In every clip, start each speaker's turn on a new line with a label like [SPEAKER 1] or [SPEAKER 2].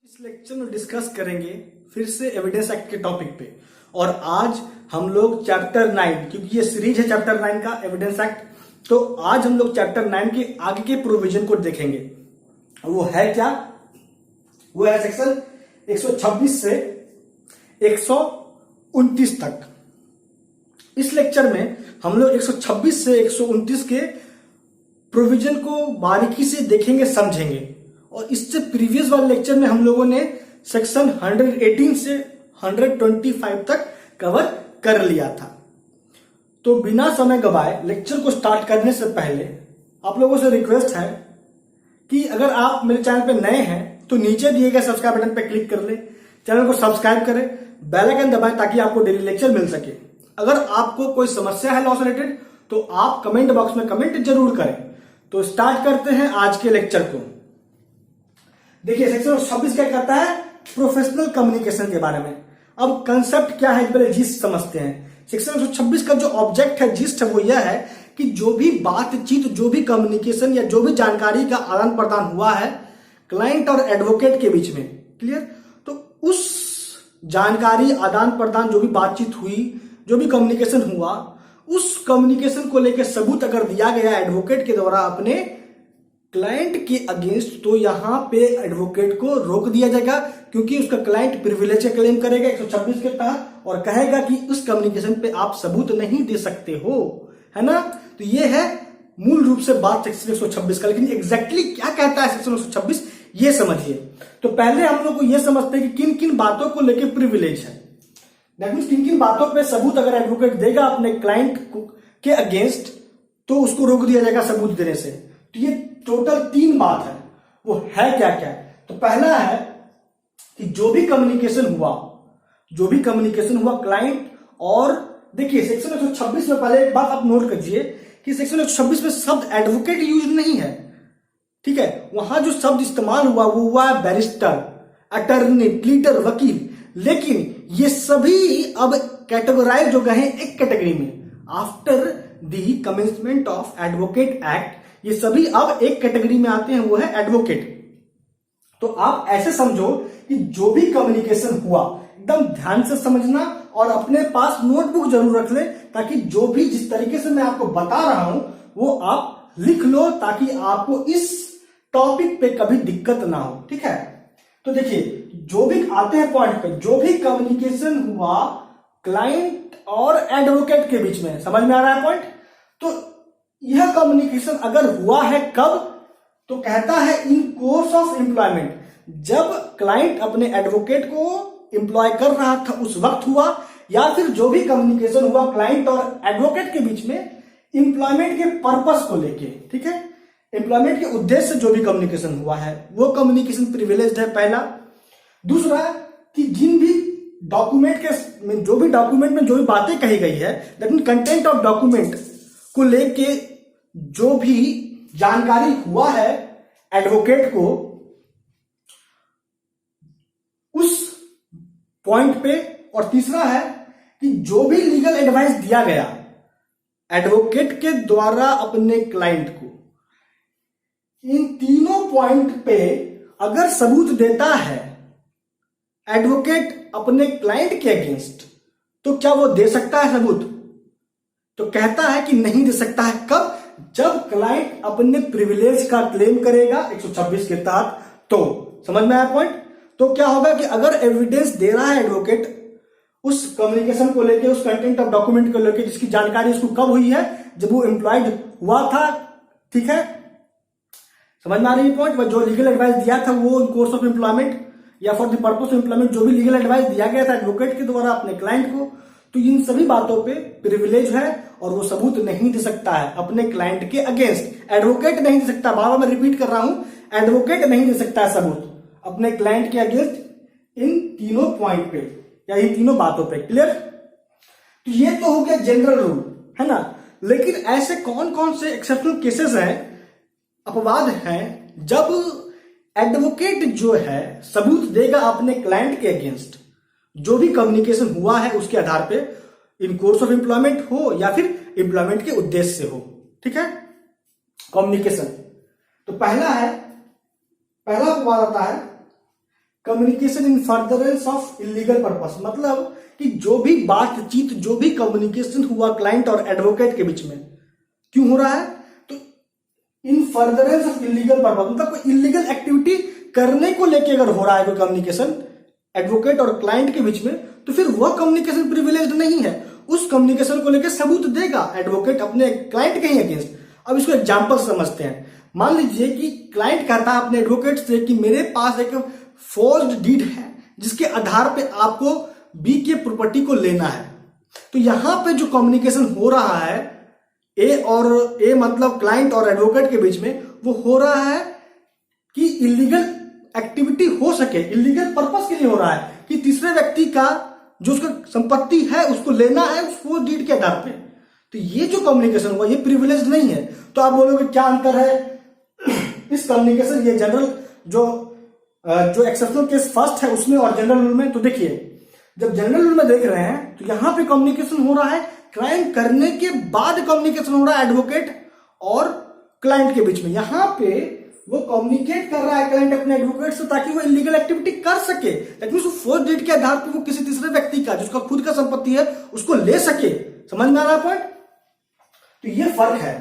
[SPEAKER 1] इस लेक्चर में डिस्कस करेंगे फिर से एविडेंस एक्ट के टॉपिक पे। और आज हम लोग चैप्टर 9, क्योंकि ये सीरीज है चैप्टर 9 का एविडेंस एक्ट, तो आज हम लोग चैप्टर 9 के आगे के प्रोविजन को देखेंगे। वो है क्या? वो है सेक्शन 126 से 129 तक। इस लेक्चर में हम लोग 126 से 129 के प्रोविजन को बारीकी से देखेंगे, समझेंगे। और इससे प्रीवियस वाले लेक्चर में हम लोगों ने सेक्शन 118 से 125 तक कवर कर लिया था। तो बिना समय गवाए लेक्चर को स्टार्ट करने से पहले आप लोगों से रिक्वेस्ट है कि अगर आप मेरे चैनल पे नए हैं तो नीचे दिए गए सब्सक्राइब बटन पे क्लिक कर ले, चैनल को सब्सक्राइब करें, बेल आइकन दबाएं ताकि आपको डेली लेक्चर मिल सके। अगर आपको कोई समस्या है लॉ से रिलेटेड तो आप कमेंट बॉक्स में कमेंट जरूर करें। तो स्टार्ट करते हैं आज के लेक्चर को। देखिए सेक्शन 26 क्या कहता है? प्रोफेशनल कम्युनिकेशन के बारे में। अब कंसेप्ट क्या है पहले जिस्ट समझते हैं। सेक्शन 126 का जो ऑब्जेक्ट है, जिस्ट है, वो यह है कि जो भी बातचीत, जो भी कम्युनिकेशन या जो भी जानकारी का आदान प्रदान हुआ है क्लाइंट और एडवोकेट के बीच में, क्लियर, तो उस जानकारी आदान प्रदान, जो भी बातचीत हुई, जो भी कम्युनिकेशन हुआ, उस कम्युनिकेशन को लेकर सबूत अगर दिया गया एडवोकेट के द्वारा अपने क्लाइंट के अगेंस्ट, तो यहां पे एडवोकेट को रोक दिया जाएगा, क्योंकि उसका क्लाइंट प्रिविलेज का क्लेम करेगा 126 के तहत और कहेगा कि उस कम्युनिकेशन पे आप सबूत नहीं दे सकते हो, है ना। तो ये है मूल रूप से बात सेक्शन 126 का। लेकिन एग्जैक्टली क्या कहता है सेक्शन 126 ये समझिए। तो पहले हम लोग को ये समझते हैं कि किन किन बातों को लेकर प्रिविलेज है। किन किन बातों पे सबूत अगर एडवोकेट देगा अपने क्लाइंट के अगेंस्ट तो उसको रोक दिया जाएगा सबूत देने से। तो ये टोटल 3 बात है। वो है क्या क्या? तो पहला है कि जो भी कम्युनिकेशन हुआ क्लाइंट और, देखिए सेक्शन 126 में पहले एक बात आप नोट कीजिए कि सेक्शन 126 में शब्द एडवोकेट यूज नहीं है, ठीक है। वहां जो शब्द इस्तेमाल हुआ वो हुआ बैरिस्टर, अटर्नी, प्लीडर, वकील। लेकिन ये सभी अब कैटेगराइज हो गए हैं एक कैटेगरी में। After the commencement of advocate act ये सभी अब एक कैटेगरी में आते हैं, वो है एडवोकेट। तो आप ऐसे समझो कि जो भी कम्युनिकेशन हुआ, एकदम ध्यान से समझना और अपने पास नोटबुक जरूर रख ले, ताकि जो भी जिस तरीके से मैं आपको बता रहा हूं वो आप लिख लो, ताकि आपको इस टॉपिक पे कभी दिक्कत ना हो, ठीक है। तो देखिए जो भी आते हैं पॉइंट पे, जो भी कम्युनिकेशन हुआ क्लाइंट और एडवोकेट के बीच में, समझ में आ रहा है पॉइंट? तो यह कम्युनिकेशन अगर हुआ है कब, तो कहता है इन कोर्स ऑफ एम्प्लॉयमेंट, जब क्लाइंट अपने एडवोकेट को एम्प्लॉय कर रहा था उस वक्त हुआ, या फिर जो भी कम्युनिकेशन हुआ क्लाइंट और एडवोकेट के बीच में एम्प्लॉयमेंट के पर्पस को लेके, ठीक है, एम्प्लॉयमेंट के उद्देश्य से जो भी कम्युनिकेशन हुआ है वो कम्युनिकेशन प्रिविलेज्ड है, पहला। दूसरा कि जिन भी डॉक्यूमेंट के, जो भी डॉक्यूमेंट में जो भी बातें कही गई है, लेकिन कंटेंट ऑफ डॉक्यूमेंट को लेके जो भी जानकारी हुआ है एडवोकेट को, उस पॉइंट पे। और तीसरा है कि जो भी लीगल एडवाइस दिया गया एडवोकेट के द्वारा अपने क्लाइंट को, इन तीनों पॉइंट पे अगर सबूत देता है एडवोकेट अपने क्लाइंट के अगेंस्ट, तो क्या वो दे सकता है सबूत? तो कहता है कि नहीं दे सकता है। कब? जब क्लाइंट अपने प्रिविलेज का क्लेम करेगा 126 के तहत। तो समझ में आया पॉइंट? तो क्या होगा कि अगर एविडेंस दे रहा है एडवोकेट उस कम्युनिकेशन को लेके, उस कंटेंट ऑफ डॉक्यूमेंट को लेके, जिसकी जानकारी उसको कब हुई है, जब वो एम्प्लॉयड हुआ था, ठीक है, समझ में आ रही है पॉइंट? जो लीगल एडवाइस दिया था वो इन कोर्स ऑफ एम्प्लॉयमेंट या for the purpose of employment, जो भी लीगल एडवाइस दिया गया था एडवोकेट के द्वारा अपने क्लाइंट को, तो इन सभी बातों पे प्रिविलेज है और वो सबूत नहीं दे सकता है अपने क्लाइंट के अगेंस्ट। एडवोकेट नहीं दे सकता, बार बार मैं रिपीट कर रहा हूं, एडवोकेट नहीं दे सकता है सबूत अपने क्लाइंट के अगेंस्ट इन तीनों पॉइंट पे या इन तीनों बातों पे, क्लियर? तो ये तो हो गया जनरल रूल, है ना। लेकिन ऐसे कौन कौन से एक्सेप्शनल केसेस हैं, अपवाद हैं, जब एडवोकेट जो है सबूत देगा अपने क्लाइंट के अगेंस्ट, जो भी कम्युनिकेशन हुआ है उसके आधार पे, इन कोर्स ऑफ एम्प्लॉयमेंट हो या फिर एम्प्लॉयमेंट के उद्देश्य से हो, ठीक है, कम्युनिकेशन। तो पहला अपवाद आता है communication in furtherance of illegal purpose, मतलब कि जो भी बातचीत, जो भी कम्युनिकेशन हुआ क्लाइंट और एडवोकेट के बीच में, क्यों हो रहा है? तो इन फर्दरेंस ऑफ इलीगल पर्पस, मतलब कोई इलीगल एक्टिविटी करने को लेके अगर हो रहा है कोई कम्युनिकेशन एडवोकेट और क्लाइंट के बीच में, तो फिर वह कम्युनिकेशन प्रिविलेज्ड नहीं है। उस कम्युनिकेशन को लेकर सबूत देगा एडवोकेट अपने क्लाइंट के ही अगेंस्ट। अब इसको एग्जांपल समझते हैं। मान लीजिए कि क्लाइंट कहता है अपने एडवोकेट से कि मेरे पास एक फोर्ज्ड डीड है जिसके आधार पे आपको बी के प्रॉपर्टी को लेना है। तो यहां पे जो कम्युनिकेशन हो रहा है ए मतलब क्लाइंट और एडवोकेट के बीच में, वो हो रहा है कि इलीगल एक्टिविटी हो सके, इलीगल पर्पस के लिए हो रहा है कि तीसरे व्यक्ति का जो उसका संपत्ति है उसको लेना है उस डीड के आधार पे। तो ये जो कम्युनिकेशन हुआ ये प्रिविलेज नहीं है। तो आप बोलोगे क्या अंतर है इस कम्युनिकेशन, ये जनरल जो एक्सेप्शनल केस फर्स्ट है उसमें और जनरल रूल में? तो देखिए, जब जनरल रूल में देख रहे हैं तो यहां पे कम्युनिकेशन हो रहा है क्राइम करने के बाद, कम्युनिकेशन हो रहा है एडवोकेट और क्लाइंट के बीच में। यहां पे वो कम्युनिकेट कर रहा है क्लाइंट अपने एडवोकेट से ताकि वो इलीगल एक्टिविटी कर सके, लेकिन उस फोर्स डीड के आधार पर वो किसी तीसरे व्यक्ति का जिसका खुद का संपत्ति है उसको ले सके। समझ में आ रहा है पॉइंट? तो ये फर्क है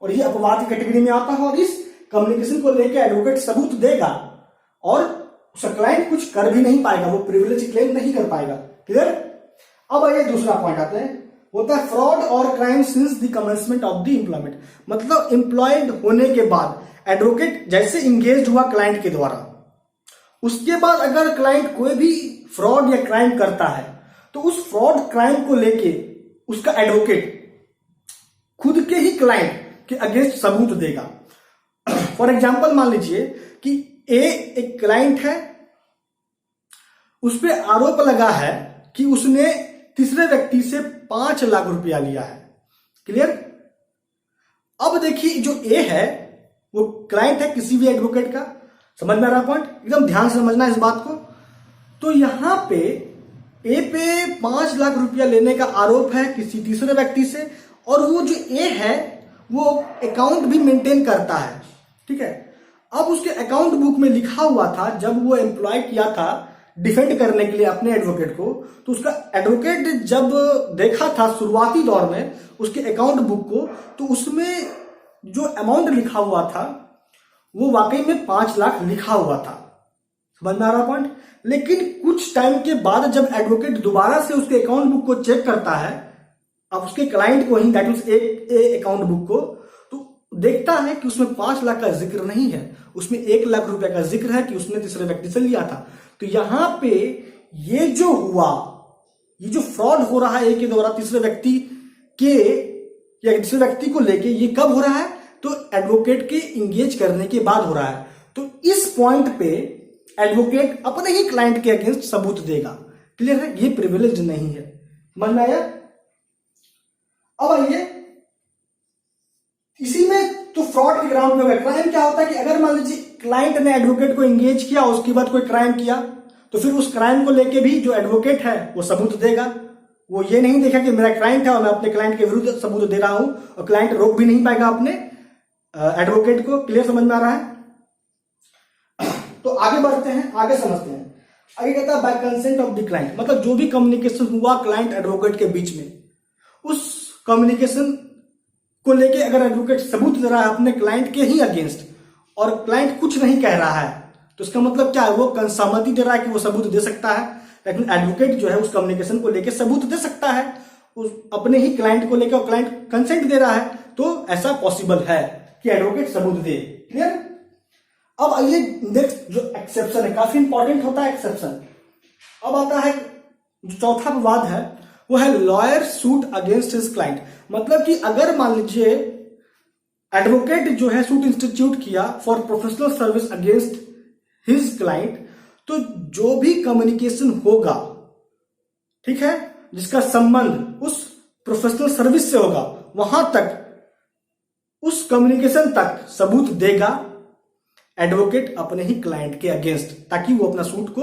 [SPEAKER 1] और ये अपवाद की कैटेगरी में आता है। और इस कम्युनिकेशन को लेकर एडवोकेट सबूत देगा और उसका क्लाइंट कुछ कर भी नहीं पाएगा, वो प्रिविलेज क्लेम नहीं कर पाएगा। क्लियर? अब आइए दूसरा पॉइंट आते हैं, होता है फ्रॉड और crime since the commencement of the employment. मतलब एम्प्लॉयड होने के बाद एडवोकेट जैसे इंगेज हुआ क्लाइंट के द्वारा, उसके बाद अगर क्लाइंट कोई भी फ्रॉड या क्राइम करता है तो उस फ्रॉड क्राइम को लेके उसका एडवोकेट खुद के ही क्लाइंट के अगेंस्ट सबूत देगा। फॉर एग्जाम्पल मान लीजिए कि एक क्लाइंट है, उस पर आरोप लगा है कि उसने तीसरे व्यक्ति से 5 लाख रुपया लिया है। क्लियर? अब देखिए जो ए है वो क्लाइंट है किसी भी एडवोकेट का। समझ में आ रहा पॉइंट? एकदम ध्यान से समझना इस बात को। तो यहां पे ए पे 5 लाख रुपया लेने का आरोप है किसी तीसरे व्यक्ति से, और वो जो ए है वो अकाउंट भी मेंटेन करता है। ठीक है? अब उसके अकाउंट बुक में लिखा हुआ था, जब वो एम्प्लॉय किया था डिफेंड करने के लिए अपने एडवोकेट को, तो उसका एडवोकेट जब देखा था शुरुआती दौर में उसके अकाउंट बुक को, तो उसमें जो अमाउंट लिखा हुआ था वो वाकई में 5 लाख लिखा हुआ था। समझ में आ रहा पॉइंट? लेकिन कुछ टाइम के बाद जब एडवोकेट दोबारा से उसके अकाउंट बुक को चेक करता है, अब उसके क्लाइंट को ही, that means a account book को, तो देखता है कि उसमें 5 लाख का जिक्र नहीं है, उसमें 1 लाख रुपए का जिक्र है कि उसने तीसरे व्यक्ति से लिया था। तो यहां पे ये जो हुआ, ये जो फ्रॉड हो रहा है ए के द्वारा तीसरे व्यक्ति के या तीसरे व्यक्ति को लेके, ये कब हो रहा है? तो एडवोकेट के इंगेज करने के बाद हो रहा है। तो इस पॉइंट पे एडवोकेट अपने ही क्लाइंट के अगेंस्ट सबूत देगा। क्लियर है? ये प्रिविलेज नहीं है। समझ में आया? अब आइए, इसी में तो फ्रॉड के ग्राउंड पे हो गया। क्राइम क्या होता है कि अगर मान लीजिए क्लाइंट ने एडवोकेट को एंगेज किया, उसके बाद कोई क्राइम किया, तो फिर उस क्राइम को लेके भी जो एडवोकेट है वो सबूत देगा। वो ये नहीं देखा कि मेरा क्लाइंट है और मैं अपने क्लाइंट के विरुद्ध सबूत दे रहा हूं, और क्लाइंट रोक भी नहीं पाएगा अपने एडवोकेट को। क्लियर? समझ में आ रहा है? तो आगे बढ़ते हैं, आगे समझते हैं। आगे कहता है bye consent of the client, मतलब जो भी कम्युनिकेशन हुआ क्लाइंट एडवोकेट के बीच में, उस कम्युनिकेशन को लेके अगर एडवोकेट सबूत दे रहा है अपने क्लाइंट के ही अगेंस्ट और क्लाइंट कुछ नहीं कह रहा है, तो इसका मतलब क्या है? वो सहमति दे रहा है कि वो सबूत दे सकता है। लेकिन एडवोकेट जो है उस कम्युनिकेशन को लेके सबूत दे सकता है उस अपने ही क्लाइंट को लेकर, और क्लाइंट कंसेंट दे रहा है, तो ऐसा पॉसिबल है कि एडवोकेट सबूत दे। क्लियर? अब आइए नेक्स्ट जो एक्सेप्शन है, काफी इंपॉर्टेंट होता है एक्सेप्शन। अब आता है जो चौथा विवाद है, वो है lawyer suit against his client. मतलब कि अगर मान लीजिए एडवोकेट जो है सूट इंस्टीट्यूट किया for professional service against his client, तो जो भी कम्युनिकेशन होगा, ठीक है, जिसका संबंध उस प्रोफेशनल सर्विस से होगा, वहां तक, उस कम्युनिकेशन तक सबूत देगा एडवोकेट अपने ही क्लाइंट के अगेंस्ट, ताकि वो अपना सूट को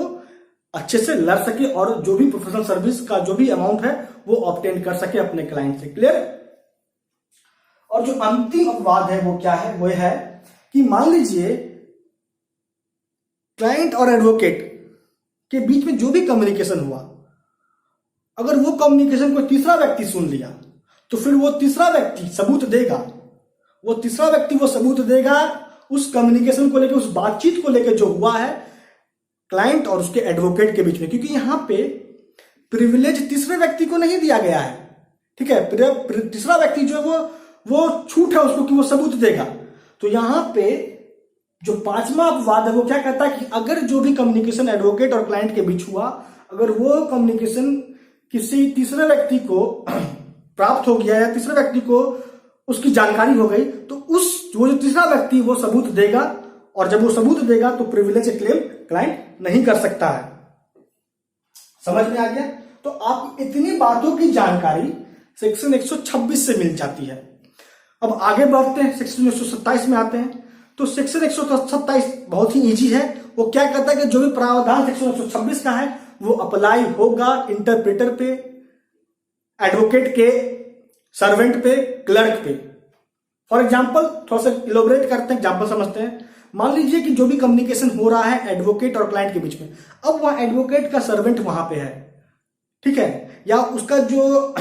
[SPEAKER 1] अच्छे से लड़ सके और जो भी प्रोफेशनल सर्विस का जो भी अमाउंट है वो ऑब्टेन कर सके अपने क्लाइंट से। क्लियर? और जो अंतिम अपवाद है वो क्या है? वो है कि मान लीजिए क्लाइंट और एडवोकेट के बीच में जो भी कम्युनिकेशन हुआ, अगर वो कम्युनिकेशन को तीसरा व्यक्ति सुन लिया तो फिर वो तीसरा व्यक्ति सबूत देगा, वो तीसरा व्यक्ति वो सबूत देगा उस कम्युनिकेशन को लेकर, उस बातचीत को लेकर जो हुआ है क्लाइंट और उसके एडवोकेट के बीच में, क्योंकि यहां पे प्रिविलेज तीसरे व्यक्ति को नहीं दिया गया है। ठीक है, तीसरा व्यक्ति जो है वो छूट है उसको कि वो सबूत देगा। तो यहां पे जो पांचवा अपवाद है वो क्या कहता है कि अगर जो भी कम्युनिकेशन एडवोकेट और क्लाइंट के बीच हुआ, अगर वो कम्युनिकेशन किसी तीसरे व्यक्ति को प्राप्त हो गया या तीसरे व्यक्ति को उसकी जानकारी हो गई, तो वो जो तीसरा व्यक्ति वो सबूत देगा, और जब वो सबूत देगा तो प्रिविलेज क्लेम क्लाइंट नहीं कर सकता है। समझ में आ गया? तो आप इतनी बातों की जानकारी सेक्शन 126 से मिल जाती है। अब आगे बढ़ते हैं, सेक्शन 127 में आते हैं। तो सेक्शन 127 बहुत ही इजी है। वो क्या कहता है कि जो भी प्रावधान सेक्शन 126 का है वो अप्लाई होगा इंटरप्रेटर पे, एडवोकेट के सर्वेंट पे, क्लर्क पे। फॉर एग्जाम्पल थोड़ा सा इलोबरेट करते हैं, एग्जाम्पल समझते हैं। मान लीजिए कि जो भी कम्युनिकेशन हो रहा है एडवोकेट और क्लाइंट के बीच में, अब वह एडवोकेट का सर्वेंट वहां पे है, ठीक है, या उसका जो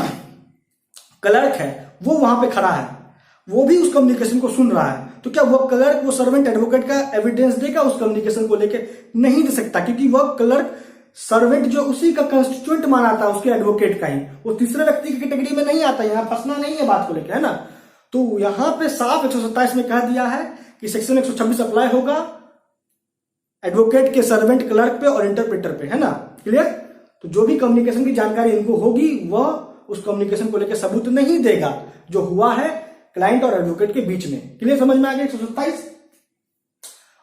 [SPEAKER 1] क्लर्क है वो वहां पे खड़ा है, वो भी उस कम्युनिकेशन को सुन रहा है, तो क्या वो क्लर्क वो सर्वेंट एडवोकेट का एविडेंस देगा उस कम्युनिकेशन को लेके? नहीं दे सकता, क्योंकि वह क्लर्क सर्वेंट जो उसी का कंस्टिट्यूएंट माना था उसके एडवोकेट का ही, वो तीसरे व्यक्ति की कैटेगरी में नहीं आता। यहां फंसना नहीं है बात को लेकर, है ना। तो यहां पे साफ 127 में कह दिया है कि सेक्शन 126 अप्लाई होगा एडवोकेट के सर्वेंट, क्लर्क पे और इंटरप्रेटर पे, है ना। क्लियर? तो जो भी कम्युनिकेशन की जानकारी इनको होगी वह उस कम्युनिकेशन को लेकर सबूत नहीं देगा जो हुआ है क्लाइंट और एडवोकेट के बीच में। क्लियर? समझ में आ गया 127।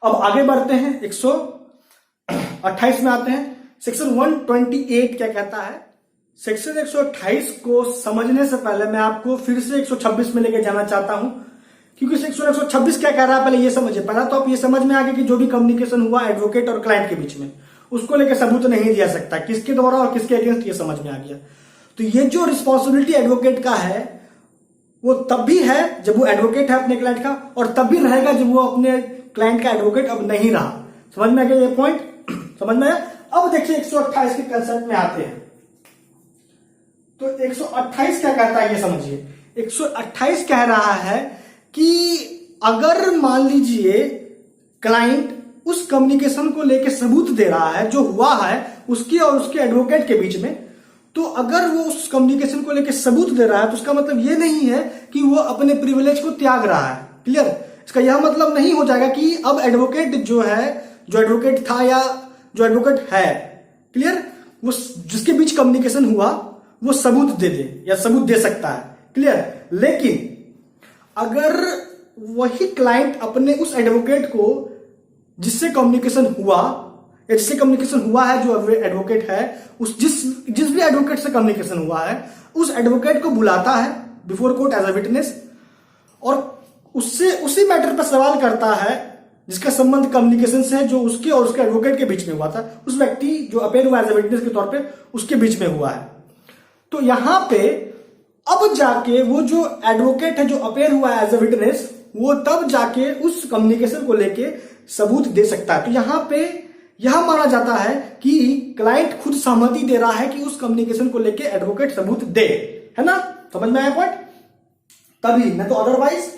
[SPEAKER 1] अब आगे बढ़ते हैं, 128 में आते हैं। सेक्शन 128 क्या कहता है? सेक्शन 128 को समझने से पहले मैं आपको फिर से 126 में लेके जाना चाहता हूं, क्योंकि सेक्शन 126 क्या कह रहा है पहले ये समझिए। पहला तो आप ये समझ में आ गया कि जो भी कम्युनिकेशन हुआ एडवोकेट और क्लाइंट के बीच में उसको लेकर सबूत नहीं दिया सकता, किसके द्वारा और किसके अगेंस्ट, ये समझ में आ गया। तो ये जो रिस्पॉन्सिबिलिटी एडवोकेट का है वो तब भी है जब वो एडवोकेट है अपने क्लाइंट का, और तब भी रहेगा जब वो अपने क्लाइंट का एडवोकेट अब नहीं रहा। समझ में आ गया ये पॉइंट? समझ में आया? अब देखिए 128 के कंसेप्ट में आते हैं। तो 128 क्या कहता है ये समझिए। 128 कह रहा है कि अगर मान लीजिए क्लाइंट उस कम्युनिकेशन को लेकर सबूत दे रहा है जो हुआ है उसके और उसके एडवोकेट के बीच में, तो अगर वो उस कम्युनिकेशन को लेकर सबूत दे रहा है तो उसका मतलब ये नहीं है कि वो अपने प्रिविलेज को त्याग रहा है। क्लियर? इसका यह मतलब नहीं हो जाएगा कि अब एडवोकेट जो है, जो एडवोकेट था या जो एडवोकेट है, क्लियर, वो जिसके बीच कम्युनिकेशन हुआ वो सबूत दे दे या सबूत दे सकता है। क्लियर? लेकिन अगर वही क्लाइंट अपने उस एडवोकेट को जिससे कम्युनिकेशन हुआ या जिससे कम्युनिकेशन हुआ है, जो एडवोकेट है, उस जिस भी एडवोकेट से कम्युनिकेशन हुआ है उस एडवोकेट को बुलाता है before court as a witness और उससे उसी मैटर पर सवाल करता है जिसका संबंध कम्युनिकेशन से है, जो उसके और उसके एडवोकेट के बीच में हुआ था, उस व्यक्ति जो अपेयर हुआ एज अ विटनेस के तौर पे उसके बीच में हुआ है। तो यहां पे अब जाके वो जो एडवोकेट है जो अपेयर हुआ है एज अ विटनेस, वो तब जाके उस कम्युनिकेशन को लेके सबूत दे सकता है। तो यहां पे यह माना जाता है कि क्लाइंट खुद सहमति दे रहा है कि उस कम्युनिकेशन को लेके एडवोकेट सबूत दे, है ना। समझ में आया पॉइंट? तभी, नहीं तो अदरवाइज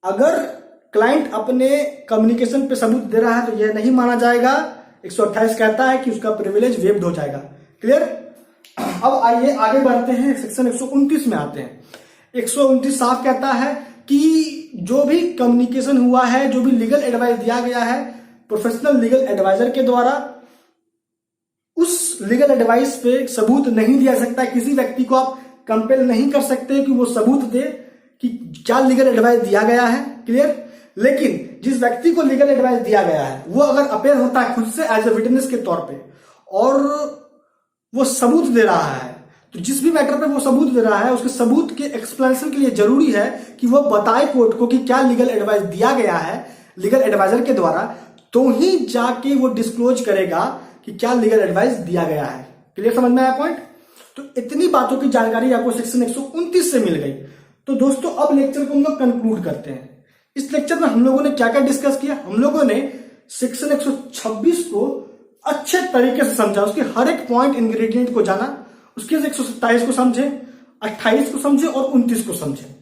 [SPEAKER 1] अगर क्लाइंट अपने कम्युनिकेशन पे सबूत दे रहा है तो यह नहीं माना जाएगा। 128 कहता है कि उसका प्रिविलेज वेब्ड हो जाएगा। क्लियर? अब आइए आगे बढ़ते हैं, सेक्शन 129 में आते हैं। 129 साफ कहता है कि जो भी कम्युनिकेशन हुआ है, जो भी लीगल एडवाइस दिया गया है प्रोफेशनल लीगल एडवाइजर के द्वारा, उस लीगल एडवाइस पे सबूत नहीं दिया सकता। किसी व्यक्ति को आप कंपेल नहीं कर सकते कि वो सबूत दे कि क्या लीगल एडवाइस दिया गया है। क्लियर? लेकिन जिस व्यक्ति को लीगल एडवाइस दिया गया है वो अगर अपेयर होता है खुद से एज ए विटनेस के तौर पे और वो सबूत दे रहा है, तो जिस भी मैटर पे वो सबूत दे रहा है उसके सबूत के एक्सप्लेनेशन के लिए जरूरी है कि वो बताए कोर्ट को कि क्या लीगल एडवाइस दिया गया है लीगल एडवाइजर के द्वारा, तो ही जाके वो डिस्क्लोज करेगा कि क्या लीगल एडवाइस दिया गया है। क्लियर? समझ में आया पॉइंट? तो इतनी बातों की जानकारी आपको सेक्शन 129 से मिल गई। तो दोस्तों अब लेक्चर को हम लोग कंक्लूड करते हैं। इस लेक्चर में हम लोगों ने क्या क्या डिस्कस किया? हम लोगों ने सेक्शन 126 को अच्छे तरीके से समझा, उसके हर एक पॉइंट इंग्रेडिएंट को जाना, उसके 127 को समझे, 28 को समझे और 29 को समझे।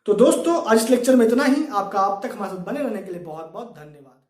[SPEAKER 1] तो दोस्तों आज इस लेक्चर में इतना ही। आपका अब तक हमारे साथ बने रहने के लिए बहुत बहुत धन्यवाद।